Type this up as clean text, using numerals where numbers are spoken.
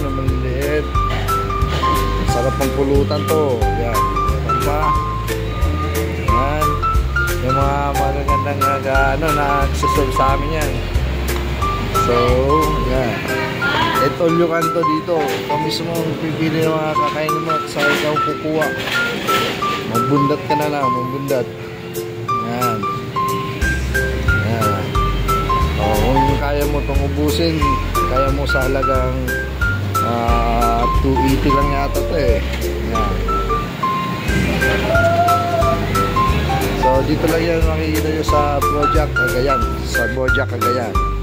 na maliliit. Sarap ng pulutan to. Yan. Meron pa. Yan. Yung mga magagandang nagsaserve sa amin yan. So, yan. Ito yung kanto dito. Ito mismo pipili ng mga kakainin mo at sa ikaw kukuha. Magbundat ka na lang. Magbundat. Yan. Yan. O, kung kaya mo itong ubusin, kaya mo sa halagang 280 lang yata ito eh. Yan. So, dito lang yan makikita nyo sa Bojack, Cagayan. Sa Bojack, Cagayan.